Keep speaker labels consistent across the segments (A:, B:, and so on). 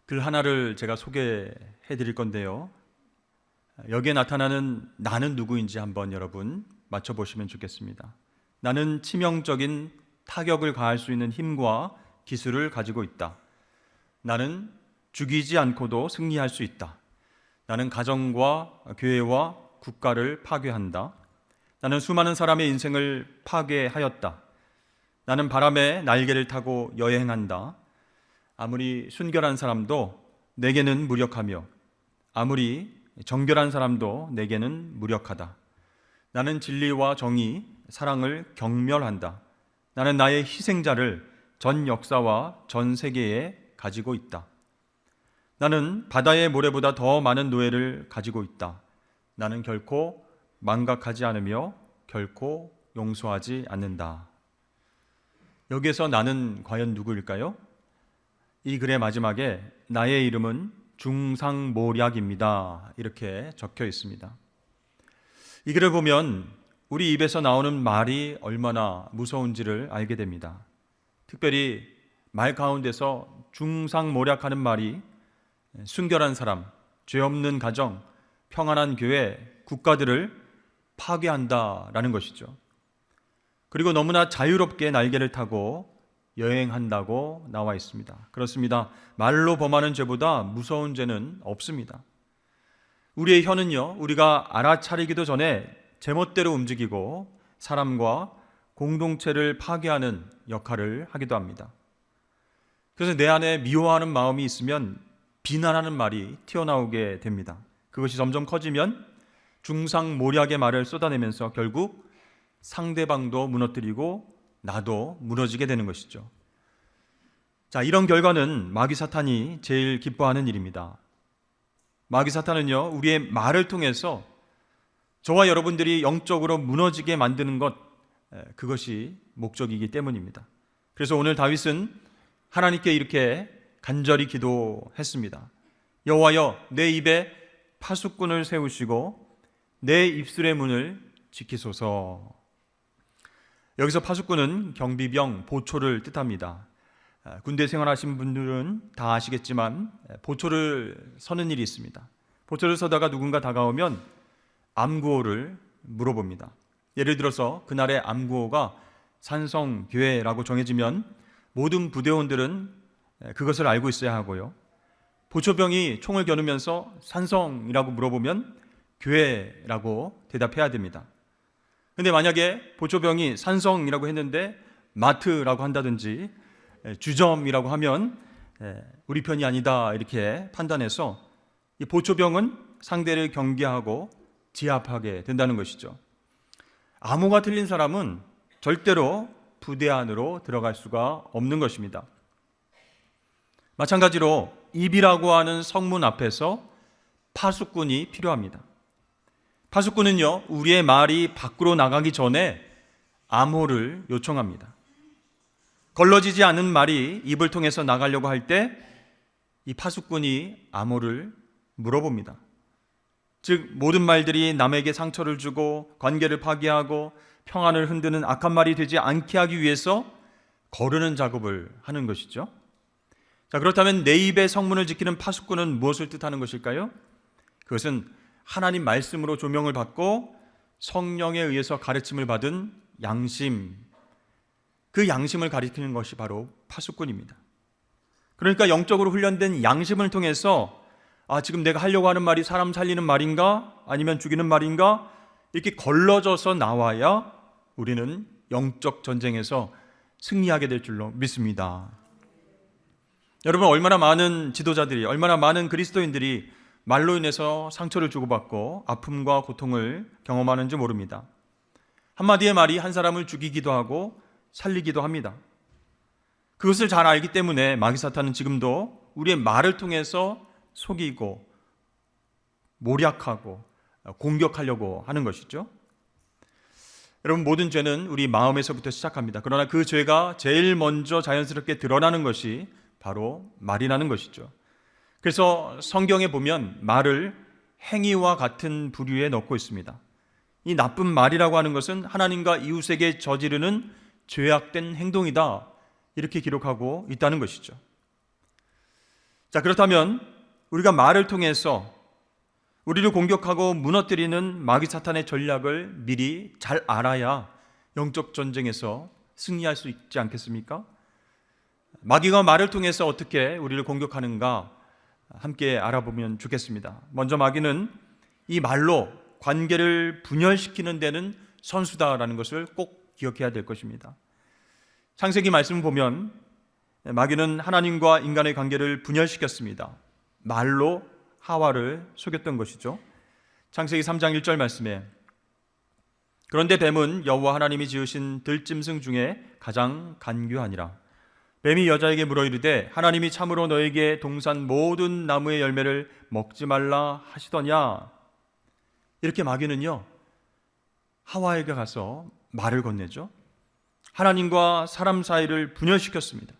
A: 글 하나를 제가 소개해 드릴 건데요. 여기에 나타나는 나는 누구인지 한번 여러분 맞춰보시면 좋겠습니다. 나는 치명적인 타격을 가할 수 있는 힘과 기술을 가지고 있다. 나는 죽이지 않고도 승리할 수 있다. 나는 가정과 교회와 국가를 파괴한다. 나는 수많은 사람의 인생을 파괴하였다. 나는 바람에 날개를 타고 여행한다. 아무리 순결한 사람도 내게는 무력하며 아무리 정결한 사람도 내게는 무력하다. 나는 진리와 정의, 사랑을 경멸한다. 나는 나의 희생자를 전 역사와 전 세계에 가지고 있다. 나는 바다의 모래보다 더 많은 노예를 가지고 있다. 나는 결코 망각하지 않으며 결코 용서하지 않는다. 여기에서 나는 과연 누구일까요? 이 글의 마지막에 나의 이름은 중상모략입니다. 이렇게 적혀 있습니다. 이 글을 보면 우리 입에서 나오는 말이 얼마나 무서운지를 알게 됩니다. 특별히 말 가운데서 중상모략하는 말이 순결한 사람, 죄 없는 가정, 평안한 교회, 국가들을 파괴한다라는 것이죠. 그리고 너무나 자유롭게 날개를 타고 여행한다고 나와 있습니다. 그렇습니다. 말로 범하는 죄보다 무서운 죄는 없습니다. 우리의 혀는요, 우리가 알아차리기도 전에 제멋대로 움직이고 사람과 공동체를 파괴하는 역할을 하기도 합니다. 그래서 내 안에 미워하는 마음이 있으면 비난하는 말이 튀어나오게 됩니다. 그것이 점점 커지면 중상모략의 말을 쏟아내면서 결국 상대방도 무너뜨리고 나도 무너지게 되는 것이죠. 자, 이런 결과는 마귀 사탄이 제일 기뻐하는 일입니다. 마귀 사탄은요, 우리의 말을 통해서 저와 여러분들이 영적으로 무너지게 만드는 것, 그것이 목적이기 때문입니다. 그래서 오늘 다윗은 하나님께 이렇게 간절히 기도했습니다. 여호와여, 내 입에 파수꾼을 세우시고 내 입술의 문을 지키소서. 여기서 파수꾼은 경비병, 보초를 뜻합니다. 군대 생활하신 분들은 다 아시겠지만 보초를 서는 일이 있습니다. 보초를 서다가 누군가 다가오면 암구호를 물어봅니다. 예를 들어서 그날의 암구호가 산성교회라고 정해지면 모든 부대원들은 그것을 알고 있어야 하고요. 보초병이 총을 겨누면서 산성이라고 물어보면 교회라고 대답해야 됩니다. 근데 만약에 보초병이 산성이라고 했는데 마트라고 한다든지 주점이라고 하면 우리 편이 아니다 이렇게 판단해서 이 보초병은 상대를 경계하고 제압하게 된다는 것이죠. 암호가 틀린 사람은 절대로 부대 안으로 들어갈 수가 없는 것입니다. 마찬가지로 입이라고 하는 성문 앞에서 파수꾼이 필요합니다. 파수꾼은요, 우리의 말이 밖으로 나가기 전에 암호를 요청합니다. 걸러지지 않은 말이 입을 통해서 나가려고 할 때 이 파수꾼이 암호를 물어봅니다. 즉 모든 말들이 남에게 상처를 주고 관계를 파괴하고 평안을 흔드는 악한 말이 되지 않게 하기 위해서 거르는 작업을 하는 것이죠. 자, 그렇다면 내 입의 성문을 지키는 파수꾼은 무엇을 뜻하는 것일까요? 그것은 하나님 말씀으로 조명을 받고 성령에 의해서 가르침을 받은 양심, 그 양심을 가리키는 것이 바로 파수꾼입니다. 그러니까 영적으로 훈련된 양심을 통해서 지금 내가 하려고 하는 말이 사람 살리는 말인가 아니면 죽이는 말인가 이렇게 걸러져서 나와야 우리는 영적 전쟁에서 승리하게 될 줄로 믿습니다. 여러분, 얼마나 많은 지도자들이, 얼마나 많은 그리스도인들이 말로 인해서 상처를 주고받고 아픔과 고통을 경험하는지 모릅니다. 한마디의 말이 한 사람을 죽이기도 하고 살리기도 합니다. 그것을 잘 알기 때문에 마귀 사탄은 지금도 우리의 말을 통해서 속이고 모략하고 공격하려고 하는 것이죠. 여러분, 모든 죄는 우리 마음에서부터 시작합니다. 그러나 그 죄가 제일 먼저 자연스럽게 드러나는 것이 바로 말이라는 것이죠. 그래서 성경에 보면 말을 행위와 같은 부류에 넣고 있습니다. 이 나쁜 말이라고 하는 것은 하나님과 이웃에게 저지르는 죄악된 행동이다, 이렇게 기록하고 있다는 것이죠. 자, 그렇다면 우리가 말을 통해서 우리를 공격하고 무너뜨리는 마귀 사탄의 전략을 미리 잘 알아야 영적 전쟁에서 승리할 수 있지 않겠습니까? 마귀가 말을 통해서 어떻게 우리를 공격하는가 함께 알아보면 좋겠습니다. 먼저 마귀는 이 말로 관계를 분열시키는 데는 선수다라는 것을 꼭 기억해야 될 것입니다. 창세기 말씀을 보면 마귀는 하나님과 인간의 관계를 분열시켰습니다. 말로 하와를 속였던 것이죠. 창세기 3장 1절 말씀에 그런데 뱀은 여호와 하나님이 지으신 들짐승 중에 가장 간교하니라. 뱀이 여자에게 물어 이르되 하나님이 참으로 너에게 동산 모든 나무의 열매를 먹지 말라 하시더냐. 이렇게 마귀는요 하와에게 가서 말을 건네죠. 하나님과 사람 사이를 분열시켰습니다.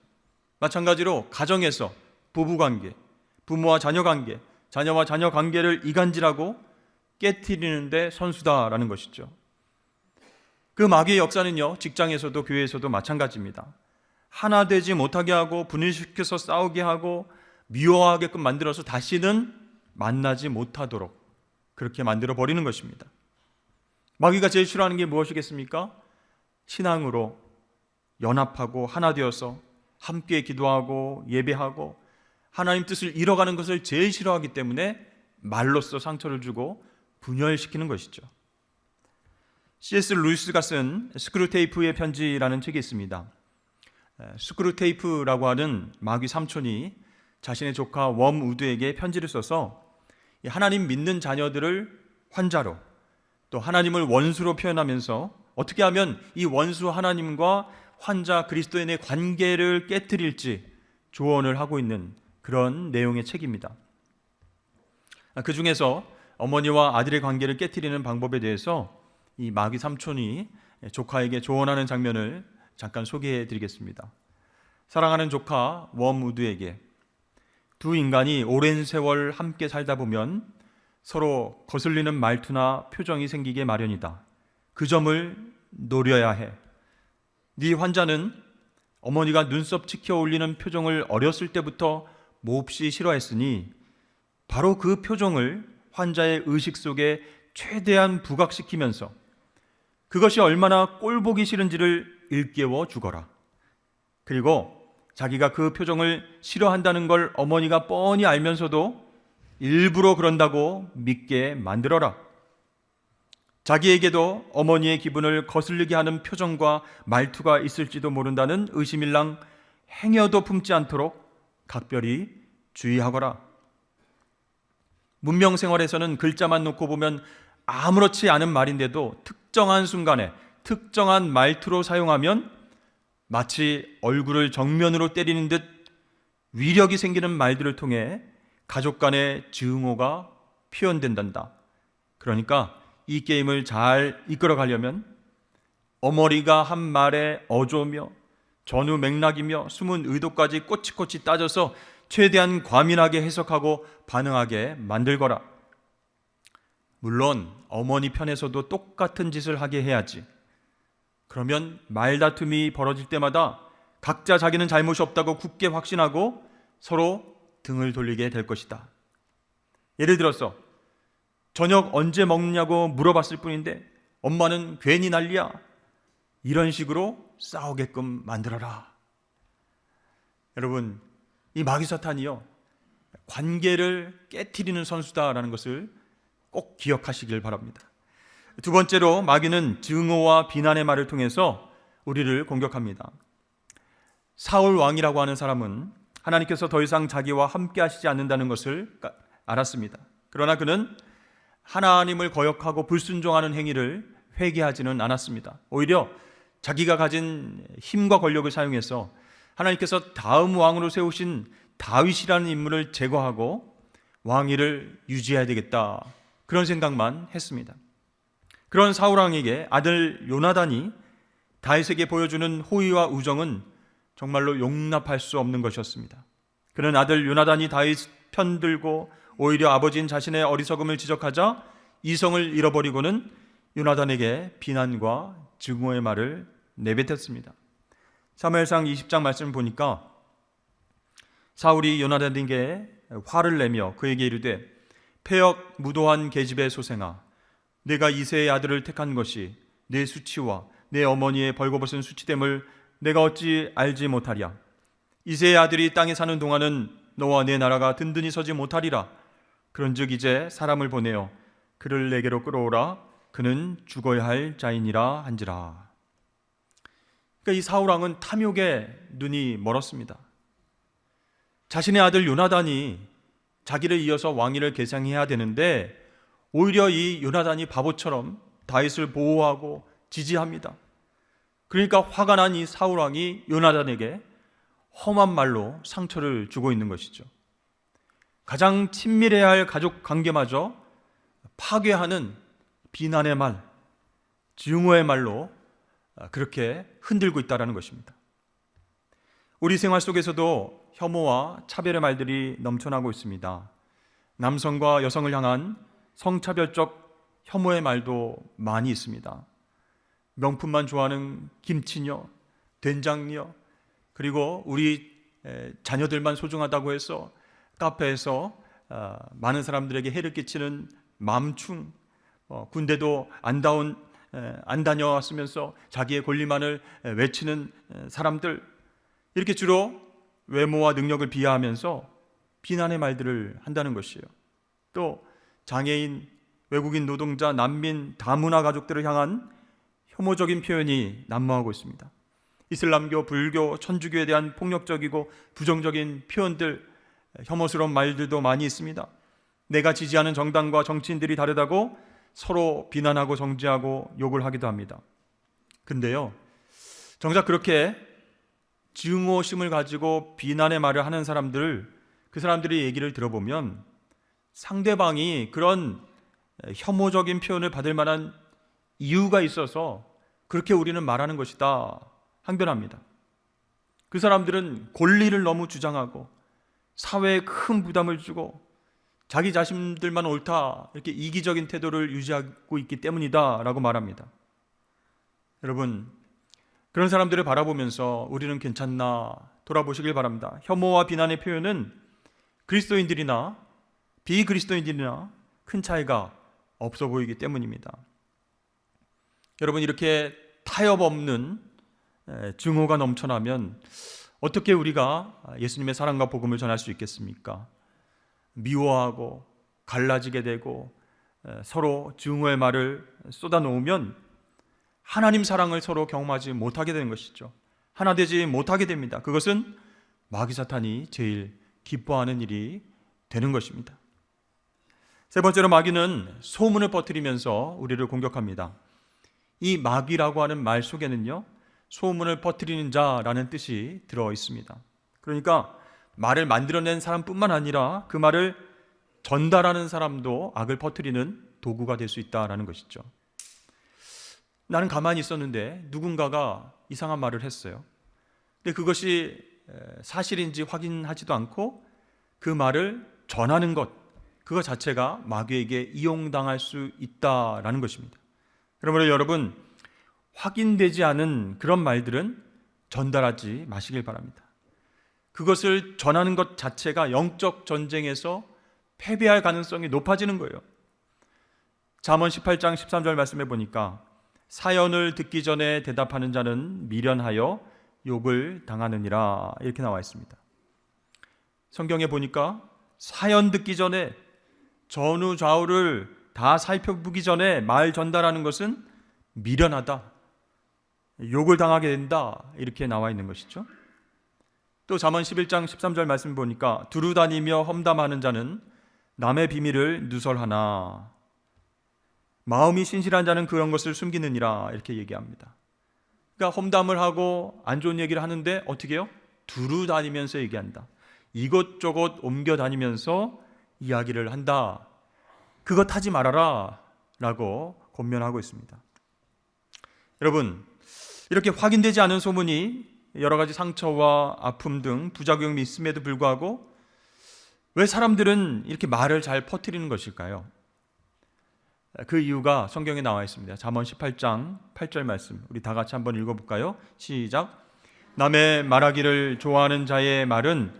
A: 마찬가지로 가정에서 부부관계, 부모와 자녀관계, 자녀와 자녀 관계를 이간질하고 깨트리는데 선수다라는 것이죠. 그 마귀의 역사는요 직장에서도 교회에서도 마찬가지입니다. 하나 되지 못하게 하고 분열시켜서 싸우게 하고 미워하게끔 만들어서 다시는 만나지 못하도록 그렇게 만들어 버리는 것입니다. 마귀가 제일 싫어하는 게 무엇이겠습니까? 신앙으로 연합하고 하나 되어서 함께 기도하고 예배하고 하나님 뜻을 이뤄가는 것을 제일 싫어하기 때문에 말로써 상처를 주고 분열시키는 것이죠. C.S. 루이스가 쓴 스크루테이프의 편지라는 책이 있습니다. 스크루테이프라고 하는 마귀 삼촌이 자신의 조카 웜우드에게 편지를 써서 하나님 믿는 자녀들을 환자로 또 하나님을 원수로 표현하면서 어떻게 하면 이 원수 하나님과 환자 그리스도인의 관계를 깨트릴지 조언을 하고 있는 그런 내용의 책입니다. 그 중에서 어머니와 아들의 관계를 깨트리는 방법에 대해서 이 마귀 삼촌이 조카에게 조언하는 장면을 잠깐 소개해 드리겠습니다. 사랑하는 조카 웜우드에게 두 인간이 오랜 세월 함께 살다 보면 서로 거슬리는 말투나 표정이 생기게 마련이다. 그 점을 노려야 해. 네 환자는 어머니가 눈썹 치켜 올리는 표정을 어렸을 때부터 몹시 싫어했으니 바로 그 표정을 환자의 의식 속에 최대한 부각시키면서 그것이 얼마나 꼴보기 싫은지를 일깨워 주거라. 그리고 자기가 그 표정을 싫어한다는 걸 어머니가 뻔히 알면서도 일부러 그런다고 믿게 만들어라. 자기에게도 어머니의 기분을 거슬리게 하는 표정과 말투가 있을지도 모른다는 의심일랑 행여도 품지 않도록 각별히 주의하거라. 문명 생활에서는 글자만 놓고 보면 아무렇지 않은 말인데도 특정한 순간에 특정한 말투로 사용하면 마치 얼굴을 정면으로 때리는 듯 위력이 생기는 말들을 통해 가족 간의 증오가 표현된단다. 그러니까 이 게임을 잘 이끌어 가려면 어머니가 한 말에 어조며 전후 맥락이며 숨은 의도까지 꼬치꼬치 따져서 최대한 과민하게 해석하고 반응하게 만들거라. 물론 어머니 편에서도 똑같은 짓을 하게 해야지. 그러면 말다툼이 벌어질 때마다 각자 자기는 잘못이 없다고 굳게 확신하고 서로 등을 돌리게 될 것이다. 예를 들어서 저녁 언제 먹느냐고 물어봤을 뿐인데 엄마는 괜히 난리야. 이런 식으로 싸우게끔 만들어라. 여러분, 이 마귀 사탄이요 관계를 깨트리는 선수다라는 것을 꼭 기억하시길 바랍니다. 두 번째로 마귀는 증오와 비난의 말을 통해서 우리를 공격합니다. 사울 왕이라고 하는 사람은 하나님께서 더 이상 자기와 함께 하시지 않는다는 것을 알았습니다. 그러나 그는 하나님을 거역하고 불순종하는 행위를 회개하지는 않았습니다. 오히려 자기가 가진 힘과 권력을 사용해서 하나님께서 다음 왕으로 세우신 다윗이라는 인물을 제거하고 왕위를 유지해야 되겠다, 그런 생각만 했습니다. 그런 사울 왕에게 아들 요나단이 다윗에게 보여주는 호의와 우정은 정말로 용납할 수 없는 것이었습니다. 그는 아들 요나단이 다윗 편들고 오히려 아버지인 자신의 어리석음을 지적하자 이성을 잃어버리고는 요나단에게 비난과 증오의 말을 내뱉었습니다. 사무엘상 20장 말씀을 보니까 사울이 요나단에게 화를 내며 그에게 이르되 패역 무도한 계집의 소생아, 내가 이새의 아들을 택한 것이 내 수치와 내 어머니의 벌거벗은 수치됨을 내가 어찌 알지 못하랴. 이새의 아들이 땅에 사는 동안은 너와 내 나라가 든든히 서지 못하리라. 그런즉 이제 사람을 보내어 그를 내게로 끌어오라. 그는 죽어야 할 자이니라 한지라. 그러니까 이 사울 왕은 탐욕에 눈이 멀었습니다. 자신의 아들 요나단이 자기를 이어서 왕위를 계승해야 되는데 오히려 이 요나단이 바보처럼 다윗을 보호하고 지지합니다. 그러니까 화가 난 이 사울 왕이 요나단에게 험한 말로 상처를 주고 있는 것이죠. 가장 친밀해야 할 가족 관계마저 파괴하는 비난의 말, 증오의 말로 그렇게 흔들고 있다는 것입니다. 우리 생활 속에서도 혐오와 차별의 말들이 넘쳐나고 있습니다. 남성과 여성을 향한 성차별적 혐오의 말도 많이 있습니다. 명품만 좋아하는 김치녀, 된장녀, 그리고 우리 자녀들만 소중하다고 해서 카페에서 많은 사람들에게 해를 끼치는 맘충, 군대도 안 다녀왔으면서 자기의 권리만을 외치는 사람들, 이렇게 주로 외모와 능력을 비하하면서 비난의 말들을 한다는 것이에요. 또 장애인, 외국인 노동자, 난민, 다문화 가족들을 향한 혐오적인 표현이 난무하고 있습니다. 이슬람교, 불교, 천주교에 대한 폭력적이고 부정적인 표현들, 혐오스러운 말들도 많이 있습니다. 내가 지지하는 정당과 정치인들이 다르다고 서로 비난하고 정죄하고 욕을 하기도 합니다. 근데요, 정작 그렇게 증오심을 가지고 비난의 말을 하는 사람들, 그 사람들의 얘기를 들어보면 상대방이 그런 혐오적인 표현을 받을 만한 이유가 있어서 그렇게 우리는 말하는 것이다 항변합니다. 그 사람들은 권리를 너무 주장하고 사회에 큰 부담을 주고 자기 자신들만 옳다, 이렇게 이기적인 태도를 유지하고 있기 때문이다 라고 말합니다. 여러분, 그런 사람들을 바라보면서 우리는 괜찮나 돌아보시길 바랍니다. 혐오와 비난의 표현은 그리스도인들이나 비그리스도인들이나 큰 차이가 없어 보이기 때문입니다. 여러분, 이렇게 타협 없는 증오가 넘쳐나면 어떻게 우리가 예수님의 사랑과 복음을 전할 수 있겠습니까? 미워하고 갈라지게 되고 서로 증오의 말을 쏟아놓으면 하나님 사랑을 서로 경험하지 못하게 되는 것이죠. 하나 되지 못하게 됩니다. 그것은 마귀 사탄이 제일 기뻐하는 일이 되는 것입니다. 세 번째로, 마귀는 소문을 퍼뜨리면서 우리를 공격합니다. 이 마귀라고 하는 말 속에는요, 소문을 퍼뜨리는 자라는 뜻이 들어 있습니다. 그러니까 말을 만들어낸 사람뿐만 아니라 그 말을 전달하는 사람도 악을 퍼뜨리는 도구가 될 수 있다라는 것이죠. 나는 가만히 있었는데 누군가가 이상한 말을 했어요. 근데 그것이 사실인지 확인하지도 않고 그 말을 전하는 것, 그것 자체가 마귀에게 이용당할 수 있다라는 것입니다. 그러므로 여러분, 확인되지 않은 그런 말들은 전달하지 마시길 바랍니다. 그것을 전하는 것 자체가 영적 전쟁에서 패배할 가능성이 높아지는 거예요. 잠언 18장 13절 말씀해 보니까 사연을 듣기 전에 대답하는 자는 미련하여 욕을 당하느니라, 이렇게 나와 있습니다. 성경에 보니까 사연 듣기 전에, 전후 좌우를 다 살펴보기 전에 말 전달하는 것은 미련하다, 욕을 당하게 된다, 이렇게 나와 있는 것이죠. 또 잠언 11장 13절 말씀 보니까 두루 다니며 험담하는 자는 남의 비밀을 누설하나 마음이 신실한 자는 그런 것을 숨기느니라, 이렇게 얘기합니다. 그러니까 험담을 하고 안 좋은 얘기를 하는데 어떻게 해요? 두루 다니면서 얘기한다. 이것저것 옮겨 다니면서 이야기를 한다. 그것 하지 말아라 라고 권면하고 있습니다. 여러분, 이렇게 확인되지 않은 소문이 여러 가지 상처와 아픔 등 부작용이 있음에도 불구하고 왜 사람들은 이렇게 말을 잘 퍼뜨리는 것일까요? 그 이유가 성경에 나와 있습니다. 잠언 18장 8절 말씀, 우리 다 같이 한번 읽어볼까요? 시작. 남의 말하기를 좋아하는 자의 말은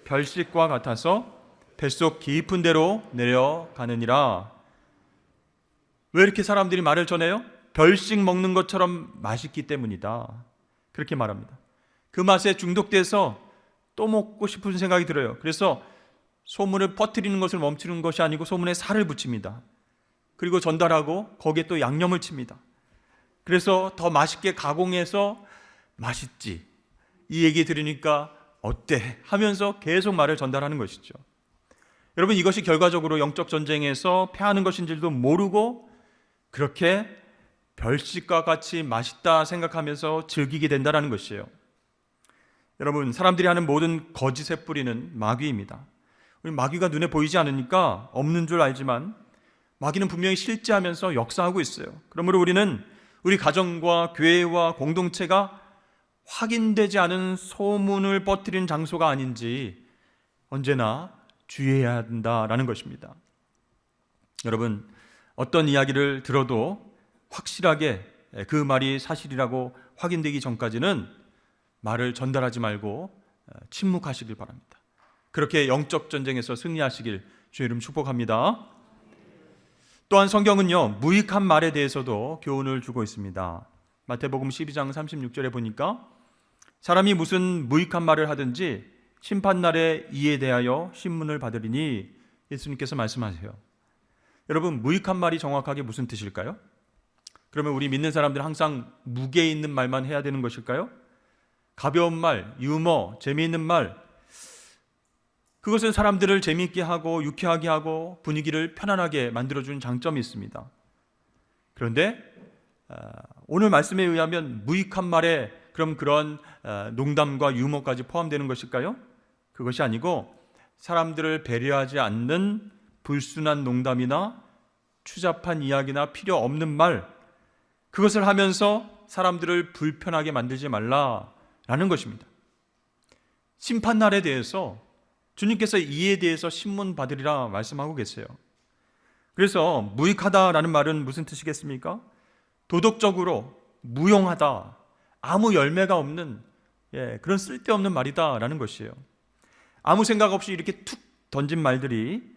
A: 별식과 같아서 뱃속 깊은 데로 내려가느니라. 왜 이렇게 사람들이 말을 전해요? 별식 먹는 것처럼 맛있기 때문이다. 그렇게 말합니다. 그 맛에 중독돼서 또 먹고 싶은 생각이 들어요. 그래서 소문을 퍼뜨리는 것을 멈추는 것이 아니고 소문에 살을 붙입니다. 그리고 전달하고 거기에 또 양념을 칩니다. 그래서 더 맛있게 가공해서 맛있지, 이 얘기 들으니까 어때? 하면서 계속 말을 전달하는 것이죠. 여러분, 이것이 결과적으로 영적 전쟁에서 패하는 것인지도 모르고 그렇게 별식과 같이 맛있다 생각하면서 즐기게 된다는 것이에요. 여러분, 사람들이 하는 모든 거짓의 뿌리는 마귀입니다. 우리 마귀가 눈에 보이지 않으니까 없는 줄 알지만 마귀는 분명히 실제하면서 역사하고 있어요. 그러므로 우리는 우리 가정과 교회와 공동체가 확인되지 않은 소문을 퍼뜨리는 장소가 아닌지 언제나 주의해야 한다라는 것입니다. 여러분, 어떤 이야기를 들어도 확실하게 그 말이 사실이라고 확인되기 전까지는 말을 전달하지 말고 침묵하시길 바랍니다. 그렇게 영적 전쟁에서 승리하시길 주의 이름 축복합니다. 또한 성경은요, 무익한 말에 대해서도 교훈을 주고 있습니다. 마태복음 12장 36절에 보니까 사람이 무슨 무익한 말을 하든지 심판날에 이에 대하여 신문을 받으리니, 예수님께서 말씀하세요. 여러분, 무익한 말이 정확하게 무슨 뜻일까요? 그러면 우리 믿는 사람들은 항상 무게 있는 말만 해야 되는 것일까요? 가벼운 말, 유머, 재미있는 말, 그것은 사람들을 재미있게 하고 유쾌하게 하고 분위기를 편안하게 만들어주는 장점이 있습니다. 그런데 오늘 말씀에 의하면 무익한 말에 그럼 그런 농담과 유머까지 포함되는 것일까요? 그것이 아니고 사람들을 배려하지 않는 불순한 농담이나 추잡한 이야기나 필요 없는 말, 그것을 하면서 사람들을 불편하게 만들지 말라라는 것입니다. 심판날에 대해서 주님께서 이에 대해서 신문 받으리라 말씀하고 계세요. 그래서 무익하다라는 말은 무슨 뜻이겠습니까? 도덕적으로 무용하다, 아무 열매가 없는 그런 쓸데없는 말이다라는 것이에요. 아무 생각 없이 이렇게 툭 던진 말들이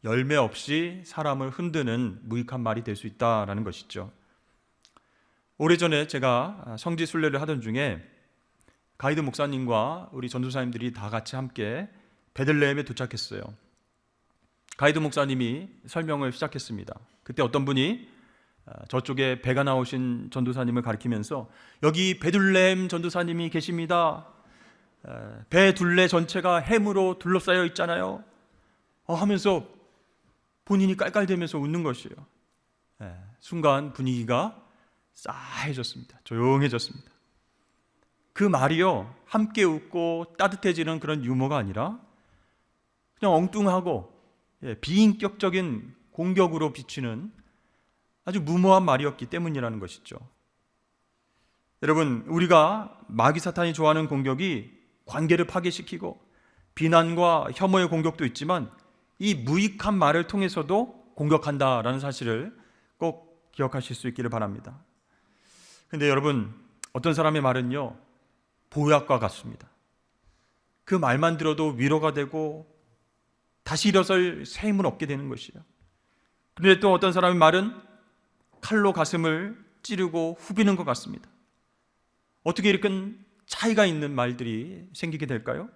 A: 열매 없이 사람을 흔드는 무익한 말이 될 수 있다라는 것이죠. 오래전에 제가 성지 순례를 하던 중에 가이드 목사님과 우리 전도사님들이 다 같이 함께 베들레헴에 도착했어요. 가이드 목사님이 설명을 시작했습니다. 그때 어떤 분이 저쪽에 배가 나오신 전도사님을 가리키면서 여기 베들레헴 전도사님이 계십니다. 배 둘레 전체가 햄으로 둘러싸여 있잖아요. 하면서 본인이 깔깔대면서 웃는 것이에요. 순간 분위기가 싸해졌습니다. 조용해졌습니다. 그 말이요, 함께 웃고 따뜻해지는 그런 유머가 아니라 그냥 엉뚱하고 비인격적인 공격으로 비치는 아주 무모한 말이었기 때문이라는 것이죠. 여러분, 우리가 마귀 사탄이 좋아하는 공격이 관계를 파괴시키고 비난과 혐오의 공격도 있지만 이 무익한 말을 통해서도 공격한다라는 사실을 꼭 기억하실 수 있기를 바랍니다. 근데 여러분, 어떤 사람의 말은요, 보약과 같습니다. 그 말만 들어도 위로가 되고 다시 일어설 새 힘을 얻게 되는 것이에요. 그런데 또 어떤 사람의 말은 칼로 가슴을 찌르고 후비는 것 같습니다. 어떻게 이렇게 차이가 있는 말들이 생기게 될까요?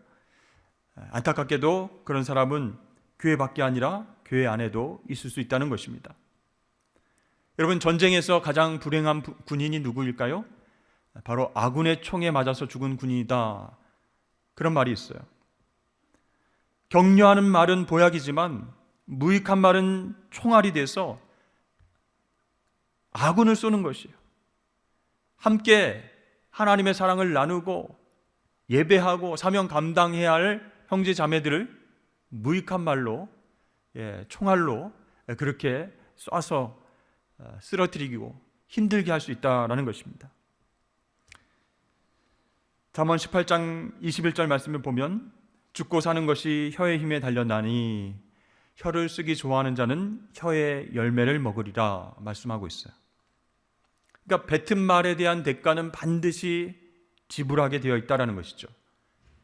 A: 안타깝게도 그런 사람은 교회 밖에 아니라 교회 안에도 있을 수 있다는 것입니다. 여러분, 전쟁에서 가장 불행한 군인이 누구일까요? 바로 아군의 총에 맞아서 죽은 군인이다, 그런 말이 있어요. 격려하는 말은 보약이지만 무익한 말은 총알이 돼서 아군을 쏘는 것이에요. 함께 하나님의 사랑을 나누고 예배하고 사명 감당해야 할 형제 자매들을 무익한 말로, 총알로 그렇게 쏴서 쓰러뜨리고 힘들게 할 수 있다는 것입니다. 잠언 18장 21절 말씀을 보면 죽고 사는 것이 혀의 힘에 달렸나니 혀를 쓰기 좋아하는 자는 혀의 열매를 먹으리라 말씀하고 있어요. 그러니까 뱉은 말에 대한 대가는 반드시 지불하게 되어 있다는 것이죠.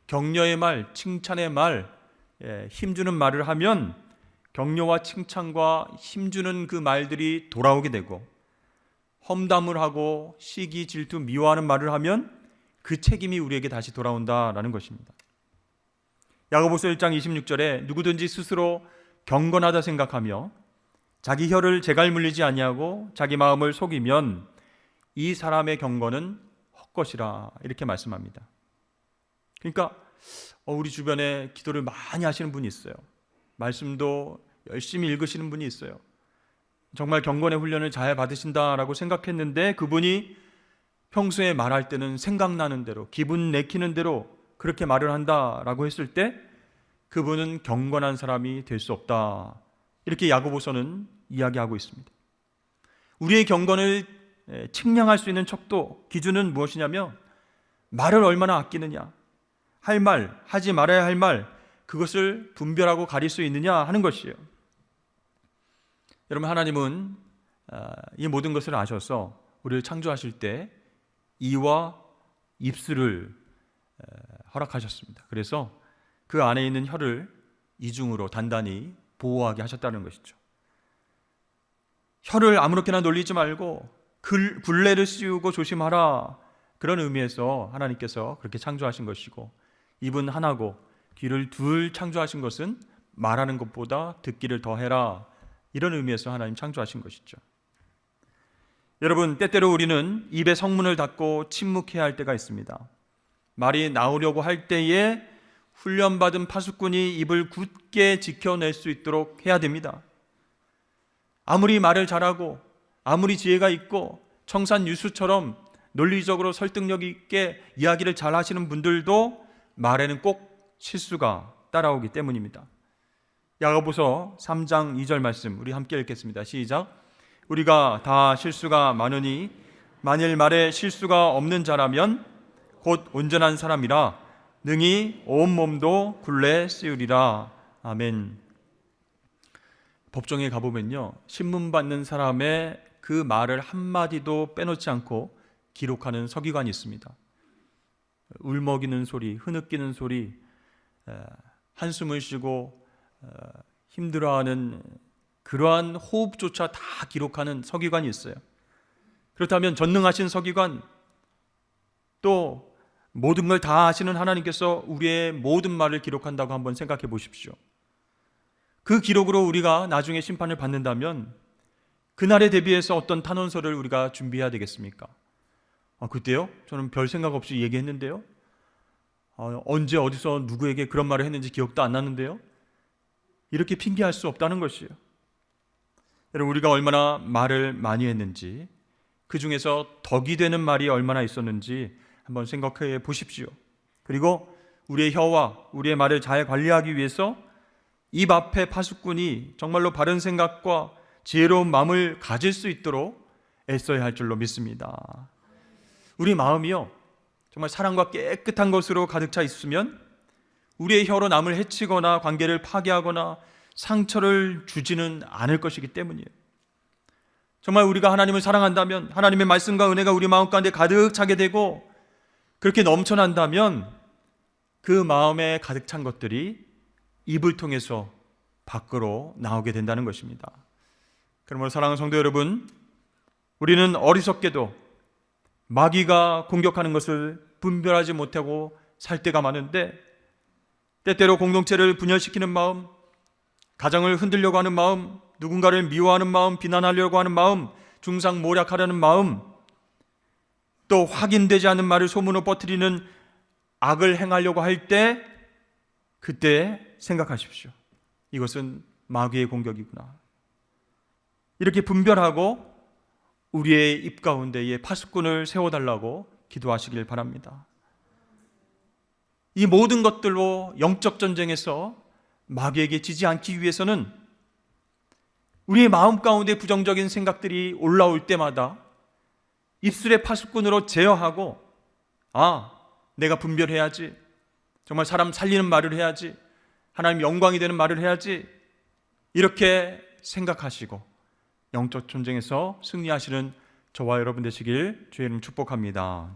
A: 격려의 말, 칭찬의 말, 힘주는 말을 하면 격려와 칭찬과 힘주는 그 말들이 돌아오게 되고, 험담을 하고 시기, 질투, 미워하는 말을 하면 그 책임이 우리에게 다시 돌아온다라는 것입니다. 야고보서 1장 26절에 누구든지 스스로 경건하다 생각하며 자기 혀를 재갈 물리지 아니하고 자기 마음을 속이면 이 사람의 경건은 헛것이라, 이렇게 말씀합니다. 그러니까 우리 주변에 기도를 많이 하시는 분이 있어요. 말씀도 열심히 읽으시는 분이 있어요. 정말 경건의 훈련을 잘 받으신다라고 생각했는데 그분이 평소에 말할 때는 생각나는 대로, 기분 내키는 대로 그렇게 말을 한다라고 했을 때 그분은 경건한 사람이 될 수 없다, 이렇게 야고보서는 이야기하고 있습니다. 우리의 경건을 측량할 수 있는 척도, 기준은 무엇이냐면 말을 얼마나 아끼느냐, 할 말, 하지 말아야 할 말, 그것을 분별하고 가릴 수 있느냐 하는 것이에요. 여러분, 하나님은 이 모든 것을 아셔서 우리를 창조하실 때 이와 입술을 허락하셨습니다. 그래서 그 안에 있는 혀를 이중으로 단단히 보호하게 하셨다는 것이죠. 혀를 아무렇게나 놀리지 말고 굴레를 씌우고 조심하라, 그런 의미에서 하나님께서 그렇게 창조하신 것이고, 입은 하나고 귀를 둘 창조하신 것은 말하는 것보다 듣기를 더해라, 이런 의미에서 하나님 창조하신 것이죠. 여러분, 때때로 우리는 입에 성문을 닫고 침묵해야 할 때가 있습니다. 말이 나오려고 할 때에 훈련받은 파수꾼이 입을 굳게 지켜낼 수 있도록 해야 됩니다. 아무리 말을 잘하고 아무리 지혜가 있고 청산유수처럼 논리적으로 설득력 있게 이야기를 잘 하시는 분들도 말에는 꼭 실수가 따라오기 때문입니다. 야고보서 3장 2절 말씀 우리 함께 읽겠습니다. 시작. 우리가 다 실수가 많으니 만일 말에 실수가 없는 자라면 곧 온전한 사람이라 능히 온몸도 굴레 씌우리라. 아멘. 법정에 가보면요, 신문 받는 사람의 그 말을 한마디도 빼놓지 않고 기록하는 서기관이 있습니다. 울먹이는 소리, 흐느끼는 소리, 한숨을 쉬고 힘들어하는 그러한 호흡조차 다 기록하는 서기관이 있어요. 그렇다면 전능하신 서기관, 또 모든 걸 다 아시는 하나님께서 우리의 모든 말을 기록한다고 한번 생각해 보십시오. 그 기록으로 우리가 나중에 심판을 받는다면 그날에 대비해서 어떤 탄원서를 우리가 준비해야 되겠습니까? 그때요? 저는 별 생각 없이 얘기했는데요. 언제 어디서 누구에게 그런 말을 했는지 기억도 안 나는데요. 이렇게 핑계할 수 없다는 것이에요. 여러분, 우리가 얼마나 말을 많이 했는지, 그 중에서 덕이 되는 말이 얼마나 있었는지 한번 생각해 보십시오. 그리고 우리의 혀와 우리의 말을 잘 관리하기 위해서 입 앞에 파수꾼이 정말로 바른 생각과 지혜로운 마음을 가질 수 있도록 애써야 할 줄로 믿습니다. 우리 마음이요, 정말 사랑과 깨끗한 것으로 가득 차 있으면 우리의 혀로 남을 해치거나 관계를 파괴하거나 상처를 주지는 않을 것이기 때문이에요. 정말 우리가 하나님을 사랑한다면, 하나님의 말씀과 은혜가 우리 마음 가운데 가득 차게 되고 그렇게 넘쳐난다면 그 마음에 가득 찬 것들이 입을 통해서 밖으로 나오게 된다는 것입니다. 그러므로 사랑하는 성도 여러분, 우리는 어리석게도 마귀가 공격하는 것을 분별하지 못하고 살 때가 많은데, 때때로 공동체를 분열시키는 마음, 가정을 흔들려고 하는 마음, 누군가를 미워하는 마음, 비난하려고 하는 마음, 중상모략하려는 마음, 또 확인되지 않은 말을 소문으로 퍼뜨리는 악을 행하려고 할 때, 그때 생각하십시오. 이것은 마귀의 공격이구나. 이렇게 분별하고 우리의 입 가운데에 파수꾼을 세워달라고 기도하시길 바랍니다. 이 모든 것들로 영적 전쟁에서 마귀에게 지지 않기 위해서는 우리의 마음 가운데 부정적인 생각들이 올라올 때마다 입술의 파수꾼으로 제어하고, 내가 분별해야지, 정말 사람 살리는 말을 해야지, 하나님 영광이 되는 말을 해야지, 이렇게 생각하시고 영적 전쟁에서 승리하시는 저와 여러분 되시길 주의 이름 축복합니다.